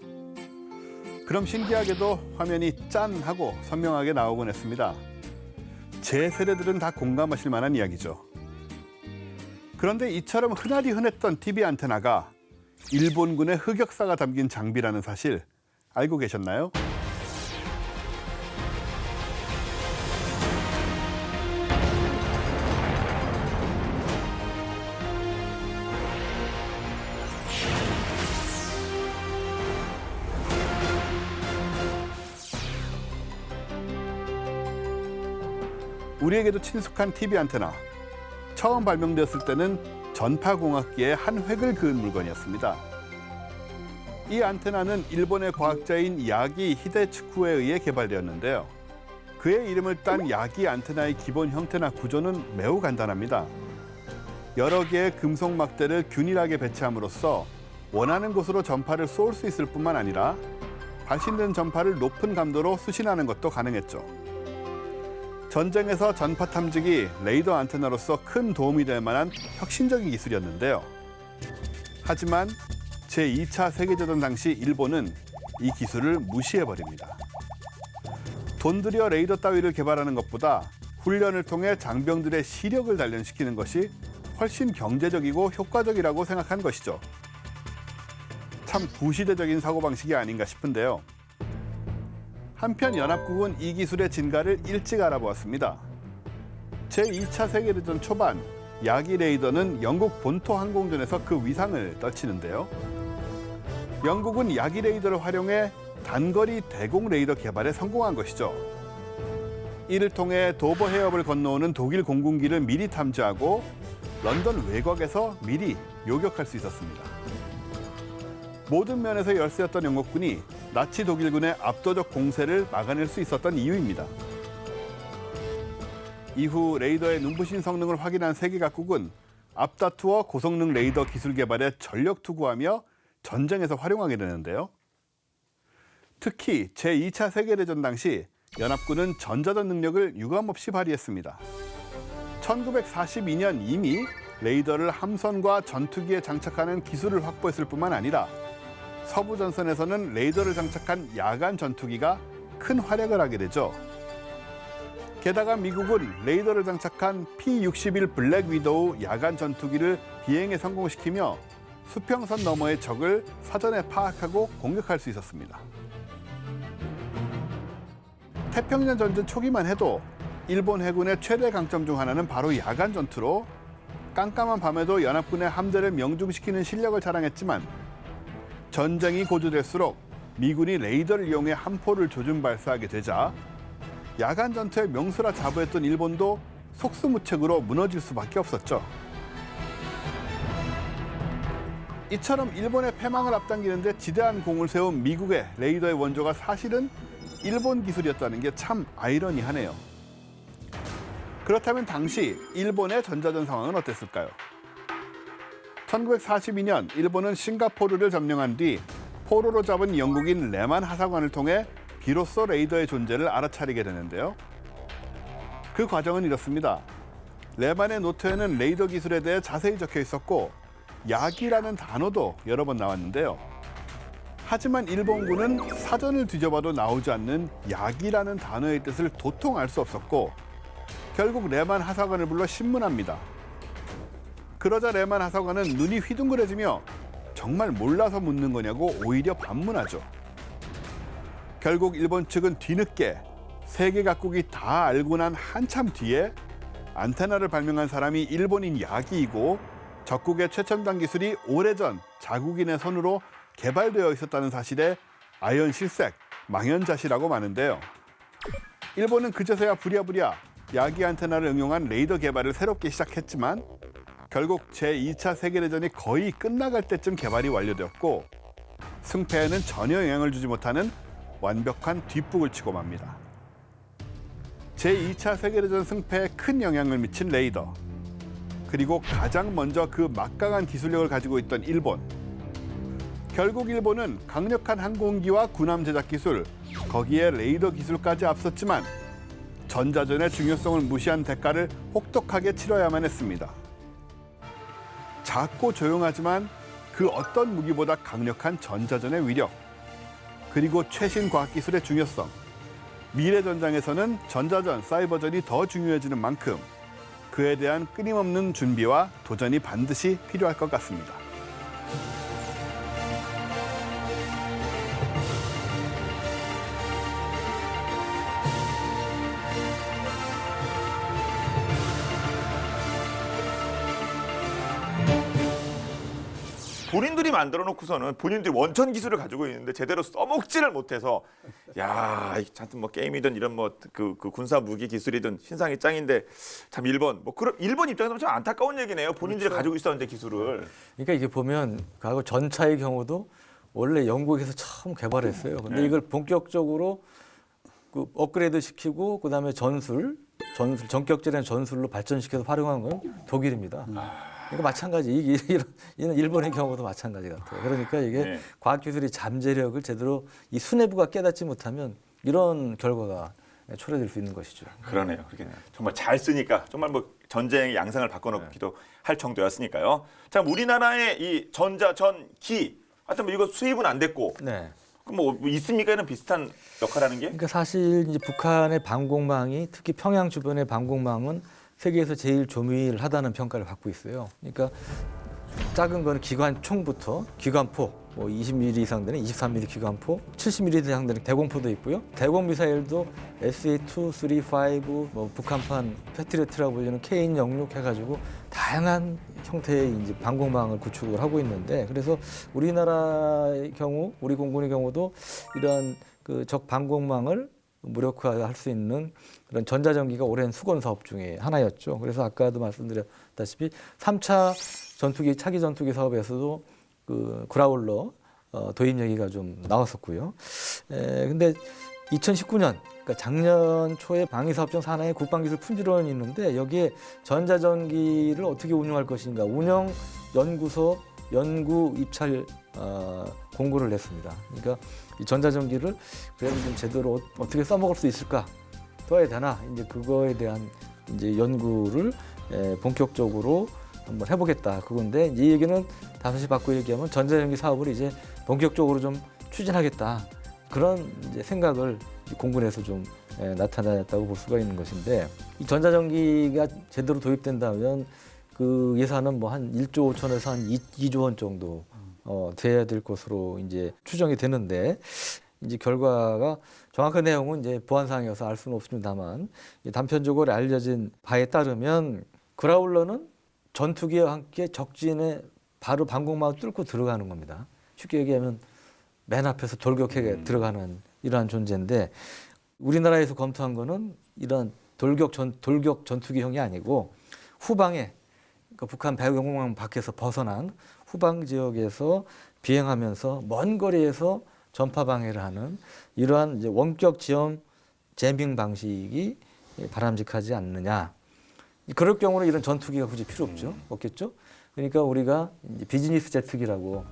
그럼 신기하게도 화면이 짠 하고 선명하게 나오곤 했습니다. 제 세대들은 다 공감하실 만한 이야기죠. 그런데 이처럼 흔하디 흔했던 TV 안테나가 일본군의 흑역사가 담긴 장비라는 사실 알고 계셨나요? 우리에게도 친숙한 TV 안테나. 처음 발명되었을 때는 전파공학기의 한 획을 그은 물건이었습니다. 이 안테나는 일본의 과학자인 야기 히데츠쿠에 의해 개발되었는데요. 그의 이름을 딴 야기 안테나의 기본 형태나 구조는 매우 간단합니다. 여러 개의 금속 막대를 균일하게 배치함으로써 원하는 곳으로 전파를 쏠 수 있을 뿐만 아니라 발신된 전파를 높은 감도로 수신하는 것도 가능했죠. 전쟁에서 전파 탐지기 레이더 안테나로서 큰 도움이 될 만한 혁신적인 기술이었는데요. 하지만 제2차 세계대전 당시 일본은 이 기술을 무시해버립니다. 돈 들여 레이더 따위를 개발하는 것보다 훈련을 통해 장병들의 시력을 단련시키는 것이 훨씬 경제적이고 효과적이라고 생각한 것이죠. 참 구시대적인 사고방식이 아닌가 싶은데요. 한편 연합국은 이 기술의 진가를 일찍 알아보았습니다. 제2차 세계대전 초반 야기 레이더는 영국 본토 항공전에서 그 위상을 떨치는데요. 영국은 야기 레이더를 활용해 단거리 대공 레이더 개발에 성공한 것이죠. 이를 통해 도버 해협을 건너오는 독일 공군기를 미리 탐지하고 런던 외곽에서 미리 요격할 수 있었습니다. 모든 면에서 열세였던 영국군이 나치 독일군의 압도적 공세를 막아낼 수 있었던 이유입니다. 이후 레이더의 눈부신 성능을 확인한 세계 각국은 앞다투어 고성능 레이더 기술 개발에 전력 투구하며 전쟁에서 활용하게 되는데요. 특히 제2차 세계대전 당시 연합군은 전자전 능력을 유감없이 발휘했습니다. 1942년 이미 레이더를 함선과 전투기에 장착하는 기술을 확보했을 뿐만 아니라 서부 전선에서는 레이더를 장착한 야간 전투기가 큰 활약을 하게 되죠. 게다가 미국은 레이더를 장착한 P-61 블랙 위도우 야간 전투기를 비행에 성공시키며 수평선 너머의 적을 사전에 파악하고 공격할 수 있었습니다. 태평양 전쟁 초기만 해도 일본 해군의 최대 강점 중 하나는 바로 야간 전투로 깜깜한 밤에도 연합군의 함대를 명중시키는 실력을 자랑했지만 전쟁이 고조될수록 미군이 레이더를 이용해 함포를 조준 발사하게 되자 야간 전투의 명수라 자부했던 일본도 속수무책으로 무너질 수밖에 없었죠. 이처럼 일본의 패망을 앞당기는데 지대한 공을 세운 미국의 레이더의 원조가 사실은 일본 기술이었다는 게 참 아이러니하네요. 그렇다면 당시 일본의 전자전 상황은 어땠을까요? 1942년 일본은 싱가포르를 점령한 뒤 포로로 잡은 영국인 레만 하사관을 통해 비로소 레이더의 존재를 알아차리게 되는데요. 그 과정은 이렇습니다. 레만의 노트에는 레이더 기술에 대해 자세히 적혀 있었고 야기라는 단어도 여러 번 나왔는데요. 하지만 일본군은 사전을 뒤져봐도 나오지 않는 야기라는 단어의 뜻을 도통 알 수 없었고 결국 레만 하사관을 불러 신문합니다. 그러자 레만 하사관은 눈이 휘둥그레지며 정말 몰라서 묻는 거냐고 오히려 반문하죠. 결국 일본 측은 뒤늦게 세계 각국이 다 알고 난 한참 뒤에 안테나를 발명한 사람이 일본인 야기이고 적국의 최첨단 기술이 오래전 자국인의 손으로 개발되어 있었다는 사실에 아연실색, 망연자실하고 마는데요. 일본은 그제서야 부랴부랴 야기 안테나를 응용한 레이더 개발을 새롭게 시작했지만 결국 제2차 세계대전이 거의 끝나갈 때쯤 개발이 완료되었고 승패에는 전혀 영향을 주지 못하는 완벽한 뒷북을 치고 맙니다. 제2차 세계대전 승패에 큰 영향을 미친 레이더, 그리고 가장 먼저 그 막강한 기술력을 가지고 있던 일본. 결국 일본은 강력한 항공기와 군함 제작 기술, 거기에 레이더 기술까지 앞섰지만 전자전의 중요성을 무시한 대가를 혹독하게 치러야만 했습니다. 작고 조용하지만 그 어떤 무기보다 강력한 전자전의 위력, 그리고 최신 과학기술의 중요성, 미래 전장에서는 전자전, 사이버전이 더 중요해지는 만큼 그에 대한 끊임없는 준비와 도전이 반드시 필요할 것 같습니다. 본인들이 만들어 놓고서는 본인들이 원천 기술을 가지고 있는데 제대로 써먹지를 못해서 야, 잔뜩 뭐 게임이든 이런 뭐 그 군사 무기 기술이든 신상이 짱인데 참 일본 뭐 그런 일본 입장에서는 참 안타까운 얘기네요. 본인들이 그렇죠. 가지고 있었는데 기술을. 그러니까 이게 보면 과거 전차의 경우도 원래 영국에서 처음 개발했어요. 근데 네. 이걸 본격적으로 그 업그레이드 시키고 그다음에 전술 전격적인 전술로 발전시켜서 활용한 건 독일입니다. 그러니까 마찬가지 이런 일본의 경우도 마찬가지 같아요. 그러니까 이게 네. 과학기술이 잠재력을 제대로 이 수뇌부가 깨닫지 못하면 이런 결과가 초래될 수 있는 것이죠. 그러네요. 그렇게 정말 잘 쓰니까 정말 뭐 전쟁의 양상을 바꿔놓기도 할 정도였으니까요. 자, 우리나라의 이 전자전기 하여튼 뭐 이거 수입은 안 됐고 네. 그럼 뭐 있습니까? 이런 비슷한 역할하는 게? 그러니까 사실 이제 북한의 방공망이 특히 평양 주변의 방공망은 세계에서 제일 조밀하다는 평가를 받고 있어요. 그러니까 작은 거는 기관총부터 기관포, 뭐 20mm 이상 되는 23mm 기관포, 70mm 이상 되는 대공포도 있고요. 대공 미사일도 SA-2, 3, 5, 뭐 북한판 패트리어트라고 불리는 K-16 해가지고 다양한 형태의 이제 방공망을 구축을 하고 있는데, 그래서 우리나라의 경우, 우리 공군의 경우도 이러한 그 적 방공망을 무력화할 수 있는 그런 전자전기가 오랜 수건 사업 중에 하나였죠. 그래서 아까도 말씀드렸다시피 3차 전투기 차기 전투기 사업에서도 그 그라울러 도입 얘기가 좀 나왔었고요. 근데 2019년 그러니까 작년 초에 방위사업청 산하에 국방기술 품질원이 있는데 여기에 전자전기를 어떻게 운영할 것인가 운영 연구소 연구 입찰 공고를 냈습니다. 그러니까 이 전자전기를 그래도 좀 제대로 어떻게 써먹을 수 있을까 써야 되나 이제 그거에 대한 이제 연구를 본격적으로 한번 해보겠다 그건데 이 얘기는 다시 바꿔 얘기하면 전자전기 사업을 이제 본격적으로 좀 추진하겠다 그런 이제 생각을 공군에서 좀 나타났다고 볼 수가 있는 것인데 이 전자전기가 제대로 도입된다면 그 예산은 뭐 한 1조 5천에서 한 2조 원 정도 돼야 될 것으로 이제 추정이 되는데 이제 결과가 정확한 내용은 이제 보안상이어서 알 수는 없습니다만 단편적으로 알려진 바에 따르면 그라울러는 전투기와 함께 적진에 바로 방공망을 뚫고 들어가는 겁니다. 쉽게 얘기하면 맨 앞에서 돌격해 들어가는 이러한 존재인데 우리나라에서 검토한 거는 이런 돌격 전투기형이 아니고 후방에 그러니까 북한 방공망 밖에서 벗어난 후방 지역에서 비행하면서 먼 거리에서 전파 방해를 하는 이러한 이제 원격 지형 제밍 방식이 바람직하지 않느냐. 그럴 경우는 이런 전투기가 굳이 필요 없겠죠. 그러니까 우리가 이제 비즈니스 제트기라고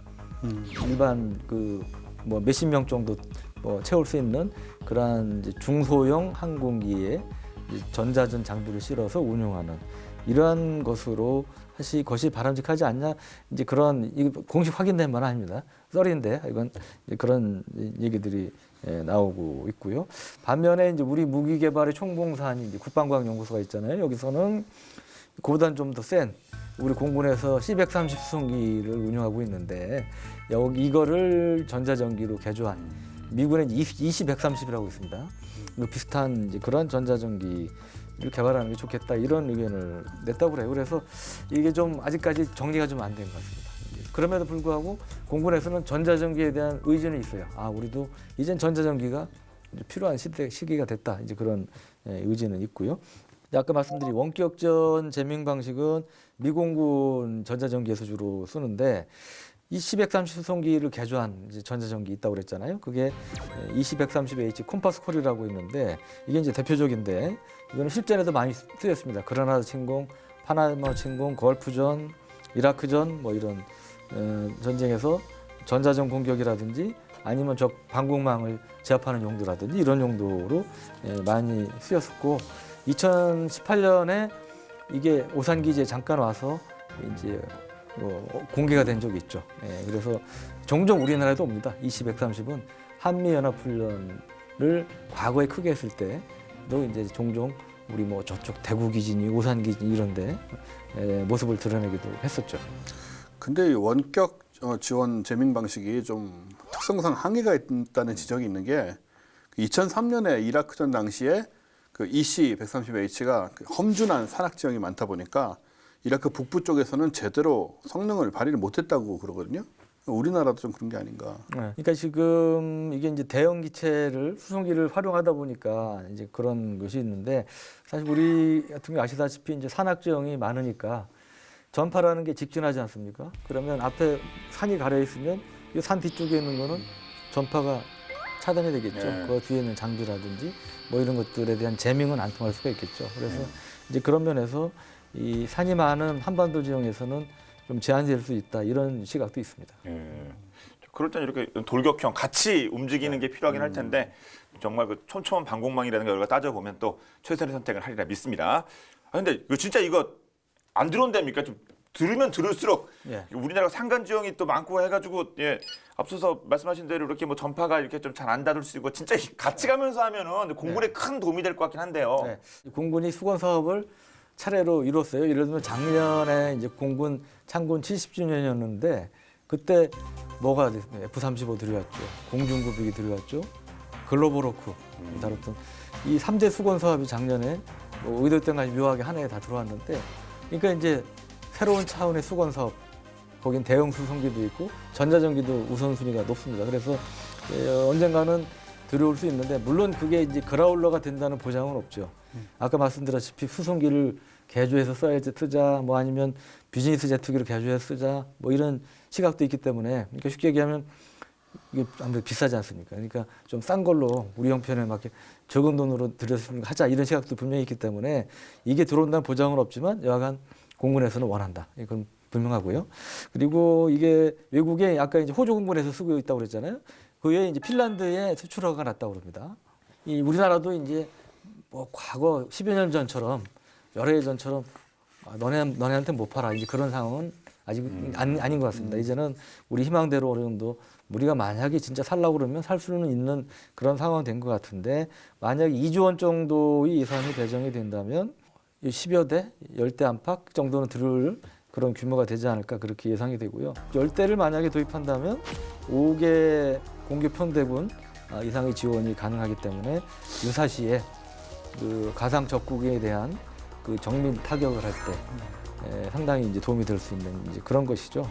일반 그 뭐 몇십 명 정도 뭐 채울 수 있는 그러한 이제 중소형 항공기에 이제 전자전 장비를 실어서 운용하는 이러한 것으로 사실 것이 바람직하지 않냐 이제 그런 공식 확인된 바는 아닙니다. 썰인데 이건 이제 그런 얘기들이 나오고 있고요. 반면에 이제 우리 무기 개발의 총봉사인 이제 국방과학연구소가 있잖아요. 여기서는 그보다는 좀 더 센 우리 공군에서 C-130 수송기를 운영하고 있는데 이거를 전자전기로 개조한 미군의 EC-130이라고 있습니다. 비슷한 이제 그런 전자전기를 개발하는 게 좋겠다 이런 의견을 냈다고 그래요. 그래서 이게 좀 아직까지 정리가 좀 안 된 것 같습니다. 그럼에도 불구하고 공군에서는 전자전기에 대한 의지는 있어요. 우리도 이젠 전자전기가 필요한 시기가 됐다. 이제 그런 의지는 있고요. 아까 말씀드린 원격전 제밍 방식은 미공군 전자전기에서 주로 쓰는데 이 C-130 수송기를 개조한 이제 전자전기 있다고 그랬잖아요. 그게 EC-130H 콤파스 콜이라고 있는데 이게 이제 대표적인데 이거는 실전에도 많이 쓰였습니다. 그라나다 침공, 파나마 침공, 걸프전, 이라크전 뭐 이런 전쟁에서 전자전 공격이라든지 아니면 적 방공망을 제압하는 용도라든지 이런 용도로 많이 쓰였었고 2018년에 이게 오산기지에 잠깐 와서 이제 뭐 공개가 된 적이 있죠. 그래서 종종 우리나라에도 옵니다. EC-130은 한미연합훈련 과거에 크게 했을 때도 이제 종종 우리 뭐 저쪽 대구 기진이 오산 기진 이런데 모습을 드러내기도 했었죠. 근데 이 원격 지원 재밍 방식이 좀 특성상 한계가 있다는 지적이 있는 게 2003년에 이라크전 당시에 그 EC 130H가 험준한 산악 지형이 많다 보니까 이라크 북부 쪽에서는 제대로 성능을 발휘를 못했다고 그러거든요. 우리나라도 좀 그런 게 아닌가. 그러니까 지금 이게 이제 대형 기체를 수송기를 활용하다 보니까 이제 그런 것이 있는데 사실 우리 같은 경우 아시다시피 이제 산악 지형이 많으니까 전파라는 게 직진하지 않습니까? 그러면 앞에 산이 가려 있으면 이 산 뒤쪽에 있는 거는 전파가 차단이 되겠죠. 네. 그 뒤에 있는 장비라든지 뭐 이런 것들에 대한 재밍은 안 통할 수가 있겠죠. 그래서 이제 그런 면에서 이 산이 많은 한반도 지형에서는 좀 제한될 수 있다 이런 시각도 있습니다. 그럴 때는 이렇게 돌격형 같이 움직이는 게 필요하긴 할 텐데 정말 그 촘촘한 방공망이라는 걸 따져보면 또 최선의 선택을 하리라 믿습니다. 근데 이거 진짜 이거 안 들어온답니까? 좀 들으면 들을수록 예. 우리나라가 산간 지형이 또 많고 해가지고 앞서서 말씀하신 대로 이렇게 뭐 전파가 이렇게 좀 잘 안 닿을 수 있고 진짜 같이 가면서 하면은 공군에 큰 도움이 될 것 같긴 한데요. 네. 공군이 수건 사업을 차례로 이뤘어요. 예를 들면 작년에 이제 공군 창군 70주년이었는데 그때 뭐가 됐어요? F-35 들어왔죠. 공중급식이 들어왔죠. 글로벌 호크 다뤘던 이 3대 수건 사업이 작년에 뭐 의도 때까지 묘하게 한 해에 다 들어왔는데 그러니까 이제 새로운 차원의 수건 사업 거긴 대형 수송기도 있고 전자전기도 우선순위가 높습니다. 그래서 언젠가는 들어올 수 있는데 물론 그게 이제 그라울러가 된다는 보장은 없죠. 아까 말씀드렸다시피 수송기를 개조해서 써야지 쓰자 뭐 아니면 비즈니스 제트기를 개조해서 쓰자 뭐 이런 시각도 있기 때문에 그러니까 쉽게 얘기하면 이게 아무래도 비싸지 않습니까? 그러니까 좀 싼 걸로 우리 형편에 맞게 적은 돈으로 들여서 하자 이런 시각도 분명히 있기 때문에 이게 들어온다는 보장은 없지만 여하간 공군에서는 원한다. 이건 분명하고요. 그리고 이게 외국에 아까 이제 호주 공군에서 쓰고 있다고 그랬잖아요. 그 외에 이제 핀란드에 수출 허가가 났다고 그럽니다. 이 우리나라도 이제 뭐 과거 10여 년 전처럼 여러 해 전처럼 너네한테 못 팔아 이제 그런 상황은 아직 아닌 것 같습니다. 이제는 우리 희망대로 어느 정도 우리가 만약에 진짜 살라고 그러면 살 수는 있는 그런 상황이 된 것 같은데 만약 2조 원 정도의 예산이 배정이 된다면 10여 대, 10대 안팎 정도는 들을 그런 규모가 되지 않을까 그렇게 예상이 되고요. 10대를 만약에 도입한다면 5개 공개 편대군 이상의 지원이 가능하기 때문에 유사시에 그 가상 적국에 대한 그 정밀 타격을 할 때 상당히 이제 도움이 될 수 있는 이제 그런 것이죠.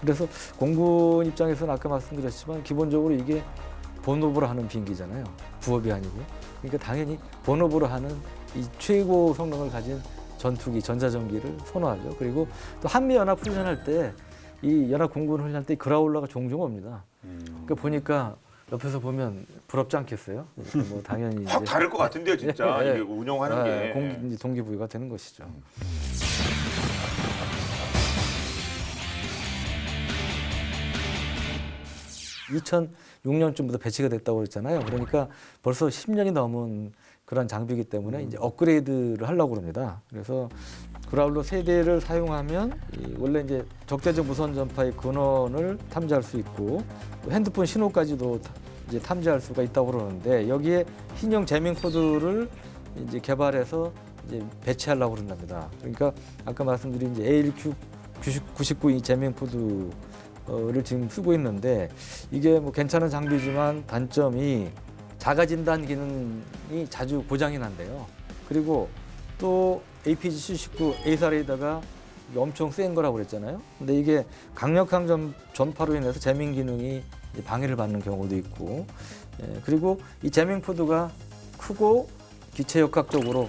그래서 공군 입장에서는 아까 말씀드렸지만 기본적으로 이게 본업으로 하는 비행기잖아요. 부업이 아니고. 그러니까 당연히 본업으로 하는 이 최고 성능을 가진 전투기, 전자전기를 선호하죠. 그리고 또 한미 연합 훈련할 때 이 연합 공군 훈련할 때 그라울러가 종종 옵니다. 그러니까 보니까 옆에서 보면 부럽지 않겠어요? 뭐 당연히 확 다를 것 같은데요, 진짜 이게 운영하는 게. 이제 동기부여가 되는 것이죠. 2006년쯤부터 배치가 됐다고 그랬잖아요. 그러니까 벌써 10년이 넘은 그런 장비이기 때문에 이제 업그레이드를 하려고 합니다. 그래서 그라울러 세대를 사용하면 원래 이제 적대적 무선 전파의 근원을 탐지할 수 있고 또 핸드폰 신호까지도 이제 탐지할 수가 있다고 그러는데 여기에 신형 재밍 코드를 이제 개발해서 이제 배치하려고 그런답니다. 그러니까 아까 말씀드린 이제 ALQ 99 이 재밍 코드를 지금 쓰고 있는데 이게 뭐 괜찮은 장비지만 단점이 자가 진단 기능이 자주 고장이 난대요. 그리고 또 APG-79 A사 레이더가 엄청 센 거라고 그랬잖아요. 근데 이게 강력한 전파로 인해서 재밍 기능이 방해를 받는 경우도 있고, 그리고 이 재밍 포드가 크고 기체 역학적으로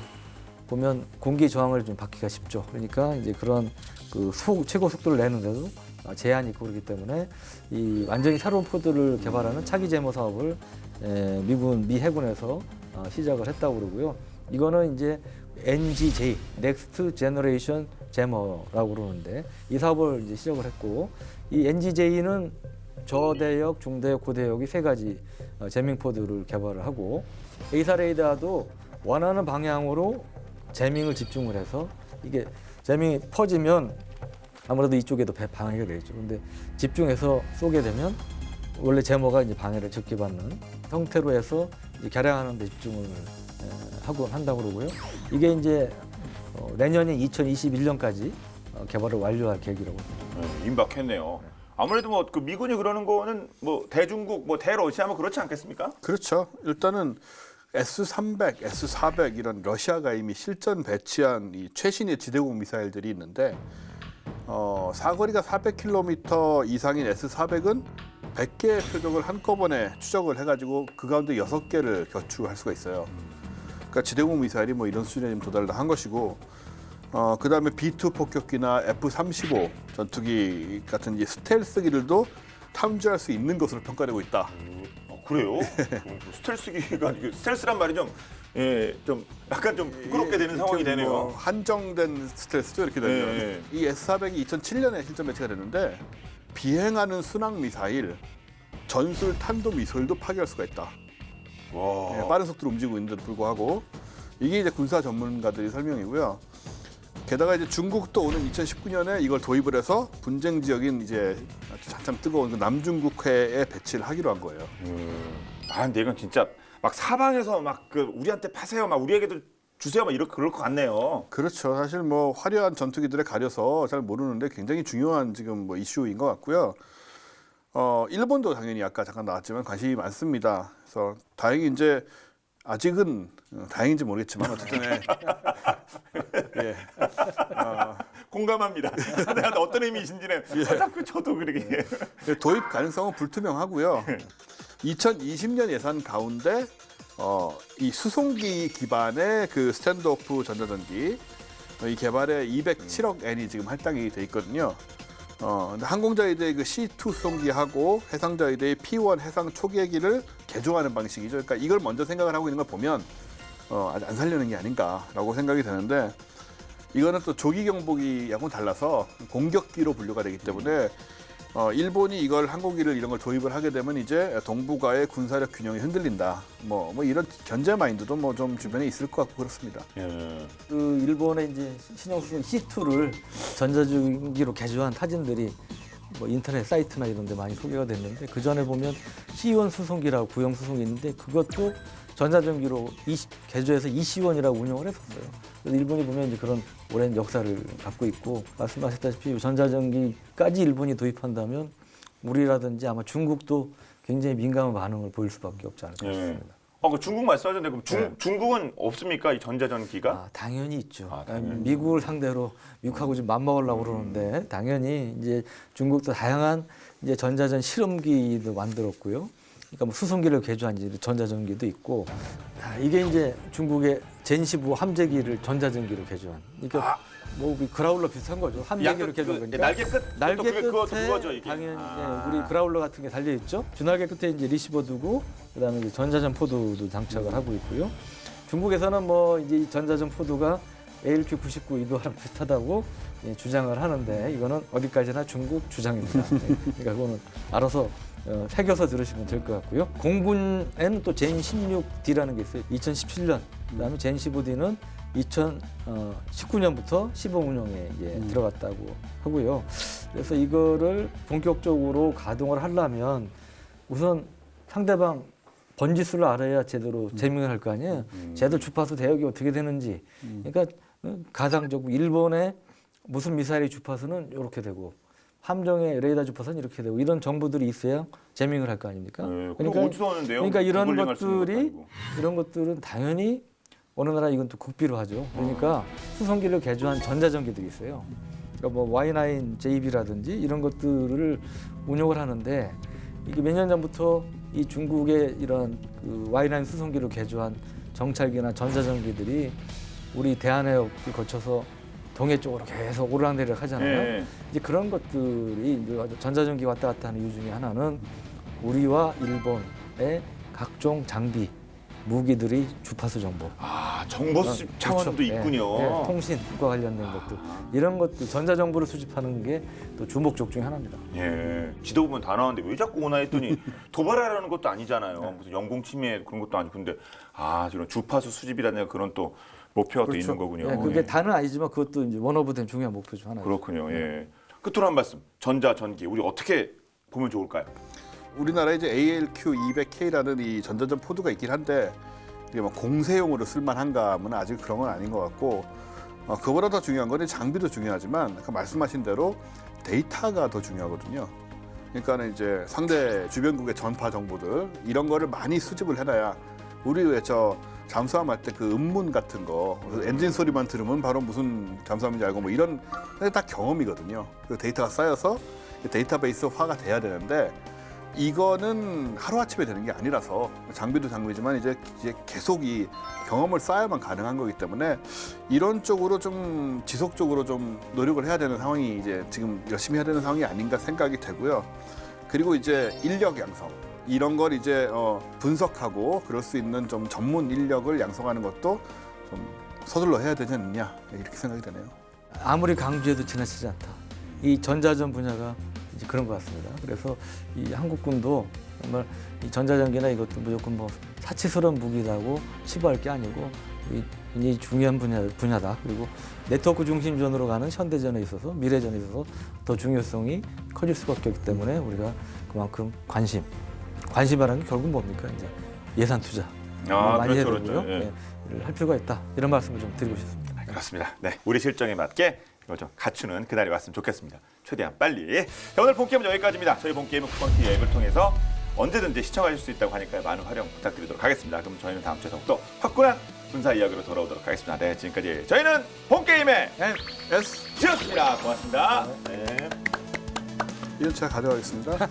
보면 공기 저항을 좀 받기가 쉽죠. 그러니까 이제 그런 그 최고 속도를 내는데도 제한이 있고 그렇기 때문에 이 완전히 새로운 포드를 개발하는 차기 제모 사업을 미 해군에서 시작을 했다고 그러고요. 이거는 이제 NGJ, Next Generation Jammer라고 그러는데 이 사업을 이제 시작을 했고 이 NGJ는 저대역, 중대역, 고대역이 세 가지 재밍 포드를 개발을 하고 A사 레이더도 원하는 방향으로 재밍을 집중을 해서 이게 재밍이 퍼지면 아무래도 이쪽에도 방해가 되겠죠. 근데 집중해서 쏘게 되면 원래 제모가 이제 방해를 적게 받는 형태로 해서 이제 개량하는 데 집중을 하고 한다고 그러고요. 이게 이제 내년인 2021년까지 개발을 완료할 계획이라고 합니다. 임박했네요. 아무래도 뭐 그 미군이 그러는 거는 뭐 대중국, 뭐 대러시아 뭐 그렇지 않겠습니까? 그렇죠. 일단은 S-300, S-400 이런 러시아가 이미 실전 배치한 이 최신의 지대공 미사일들이 있는데 사거리가 400km 이상인 S-400은 100개의 표적을 한꺼번에 추적을 해가지고 그 가운데 6개를 겨추할 수가 있어요. 그러니까 지대공 미사일이 뭐 이런 수준에 좀 도달을 한 것이고, 그다음에 B2 폭격기나 F-35 전투기 같은 이제 스텔스기들도 탐지할 수 있는 것으로 평가되고 있다. 그래요? 스텔스기가 스텔스란 말이 좀 약간 좀 부끄럽게 되는 상황이 이렇게 되네요. 뭐 한정된 스텔스죠 이렇게 되면. 예. 이 S-400이 2007년에 실전 배치가 됐는데 비행하는 순항 미사일, 전술 탄도 미사일도 파괴할 수가 있다. 와. 예, 빠른 속도로 움직이고 있는데도 불구하고 이게 이제 군사 전문가들의 설명이고요. 게다가 이제 중국도 오는 2019년에 이걸 도입을 해서 분쟁 지역인 이제 한참 뜨거운 그 남중국해에 배치를 하기로 한 거예요. 근데 이건 진짜 막 사방에서 막 그 우리한테 파세요, 막 우리에게도 주세요, 막 이렇게 그럴 것 같네요. 그렇죠. 사실 뭐 화려한 전투기들에 가려서 잘 모르는데 굉장히 중요한 지금 뭐 이슈인 것 같고요. 일본도 당연히 아까 잠깐 나왔지만 관심이 많습니다. 그래서 다행히 이제 아직은 다행인지 모르겠지만 어쨌든 예. 공감합니다. 내가 어떤 의미이신지는 자꾸 저도 그렇게. 도입 가능성은 불투명하고요. 2020년 예산 가운데 이 수송기 기반의 그 스탠드오프 전자전기 이 개발에 207억 엔이 지금 할당이 돼 있거든요. 근데 항공자위대의 그 C2 수송기하고 해상자위대의 P1 해상 초계기를 개조하는 방식이죠. 그러니까 이걸 먼저 생각을 하고 있는 걸 보면 아직 안 살려는 게 아닌가라고 생각이 되는데, 이거는 또 조기 경보기하고는 달라서 공격기로 분류가 되기 때문에 일본이 이걸 항공기를 이런 걸 도입을 하게 되면 이제 동북아의 군사력 균형이 흔들린다. 뭐 이런 견제 마인드도 뭐 좀 주변에 있을 것 같고 그렇습니다. 그 일본의 이제 신형 수송 C2를 전자전기로 개조한 사진들이 뭐 인터넷 사이트나 이런 데 많이 소개가 됐는데, 그 전에 보면 C1 수송기라고 구형 수송기 있는데 그것도 전자전기로 개조해서 이시원이라고 운영을 했었어요. 그래서 일본이 보면 이제 그런 오랜 역사를 갖고 있고, 말씀하셨다시피 전자전기까지 일본이 도입한다면 우리라든지 아마 중국도 굉장히 민감한 반응을 보일 수밖에 없지 않을까 싶습니다. 그 중국 말씀하셨는데 그럼 중국은 없습니까, 이 전자전기가? 당연히 있죠. 당연히. 미국을 상대로 미국하고 좀 맞먹으려고 그러는데 당연히 이제 중국도 다양한 이제 전자전 실험기도 만들었고요. 그러니까 뭐 수송기를 개조한 이제 전자전기도 있고, 이게 이제 중국의 젠15 함재기를 전자전기로 개조한. 그러니까 뭐 그라울러 비슷한 거죠. 함재기로 개조한 거니까. 날개 끝 끝에 그거죠, 이게. 당연히 우리 그라울러 같은 게 달려 있죠. 주날개 끝에 이제 리시버 두고 그다음에 이제 전자전 포드도 장착을 하고 있고요. 중국에서는 뭐 이제 전자전 포드가 ALQ99 이거랑 비슷하다고 주장을 하는데, 이거는 어디까지나 중국 주장입니다. 그러니까 그거는 알아서 새겨서 들으시면 될 것 같고요. 공군에는 또 젠16D라는 게 있어요. 2017년. 그다음에 젠15D는 2019년부터 시범 운영에 이제 들어갔다고 하고요. 그래서 이거를 본격적으로 가동을 하려면 우선 상대방 번지수를 알아야 제대로 제밍을 할 거 아니에요. 제도 주파수 대역이 어떻게 되는지. 그러니까 가상적으로 일본의 무슨 미사일의 주파수는 이렇게 되고 함정의 레이더 주파수는 이렇게 되고, 이런 정보들이 있어야 제밍을 할 거 아닙니까? 그러니까 어디서 오는데요? 그러니까 이런 것들은 당연히 어느 나라 이건 또 국비로 하죠. 그러니까 수송기를 개조한 전자전기들이 있어요. 그러니까 뭐 Y9JB라든지 이런 것들을 운용을 하는데, 이게 몇 년 전부터 이 중국의 이런 그 Y9 수송기를 개조한 정찰기나 전자전기들이 우리 대한해역을 거쳐서 동해 쪽으로 계속 오르락내리락 하잖아요. 이제 그런 것들이 이제 전자전기 왔다 갔다 하는 이유 중에 하나는 우리와 일본의 각종 장비, 무기들이 주파수 정보. 정보 수집 차원도 있군요. 통신과 관련된 것들. 이런 것들, 전자정보를 수집하는 게 또 주목적 중에 하나입니다. 지도 보면 다 나왔는데 왜 자꾸 오나 했더니 도발하라는 것도 아니잖아요. 무슨 영공 침해 그런 것도 아니고, 근데 이런 주파수 수집이라는 그런 또 목표가 또 있는 거군요. 그게 다는 아니지만 그것도 이제 원오브된 중요한 목표 중 하나죠. 그렇군요. 끝으로 한 말씀. 전자전기 우리 어떻게 보면 좋을까요? 우리나라에 이제 ALQ200K라는 이 전자전 포드가 있긴 한데 이게 뭐 공세용으로 쓸만한가 하면 아직 그런 건 아닌 것 같고 그거보다 더 중요한 건 장비도 중요하지만 아까 말씀하신 대로 데이터가 더 중요하거든요. 그러니까는 이제 상대 주변국의 전파 정보들 이런 거를 많이 수집을 해놔야 우리 왜 저 잠수함 할 때 그 음문 같은 거 엔진 소리만 들으면 바로 무슨 잠수함인지 알고 뭐 이런 다 경험이거든요. 그 데이터가 쌓여서 데이터베이스화가 돼야 되는데 이거는 하루아침에 되는 게 아니라서 장비도 장비지만 이제 계속 이 경험을 쌓아야만 가능한 거기 때문에 이런 쪽으로 좀 지속적으로 좀 노력을 해야 되는 상황이 이제 지금 열심히 해야 되는 상황이 아닌가 생각이 되고요. 그리고 이제 인력 양성 이런 걸 이제 분석하고 그럴 수 있는 좀 전문 인력을 양성하는 것도 좀 서둘러 해야 되지 않느냐 이렇게 생각이 되네요. 아무리 강조해도 지나치지 않다. 이 전자전 분야가 이제 그런 것 같습니다. 그래서 이 한국군도 정말 이 전자전기나 이것도 무조건 뭐 사치스러운 무기라고 치부할 게 아니고 굉장히 중요한 분야다. 그리고 네트워크 중심전으로 가는 현대전에 있어서 미래전에 있어서 더 중요성이 커질 수밖에 없기 때문에 우리가 그만큼 관심이라는 게 결국 뭡니까? 이제 예산 투자 많이 해야 되고요. 예. 할 필요가 있다. 이런 말씀을 좀 드리고 싶습니다. 그렇습니다. 네, 우리 실정에 맞게 이걸 좀 갖추는 그날이 왔으면 좋겠습니다. 최대한 빨리. 자, 오늘 본게임은 여기까지입니다. 저희 본게임은 쿠팡TV 앱을 통해서 언제든지 시청하실 수 있다고 하니까 많은 활용 부탁드리도록 하겠습니다. 그럼 저희는 다음 주에 더욱더 화끈한 군사 이야기로 돌아오도록 하겠습니다. 네, 지금까지 저희는 본게임의 지였습니다. 고맙습니다. 네. 이건 제가 가져가겠습니다.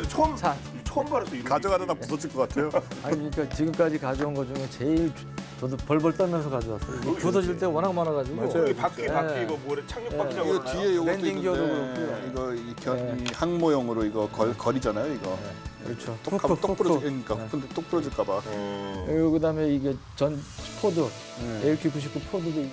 처음 봐서 이런 가져가려다 부서질 것 같아요. 아니 그러니까 지금까지 가져온 것 중에 제일 저도 벌벌 떨면서 가져왔어요. 이게 부서질 때 워낙 많아가지고. 맞아요. 여기 바퀴 이거 뭐래 착륙바퀴 이거 뒤에 요것도 랜딩 기어도 있는데 그렇고요. 이거 이 항모용으로 이거 거리잖아요. 이거 그렇죠. 똑 부러지니까 근데 똑 부러질까 봐. 그리고 그다음에 이게 전 포드 ALQ99 포드도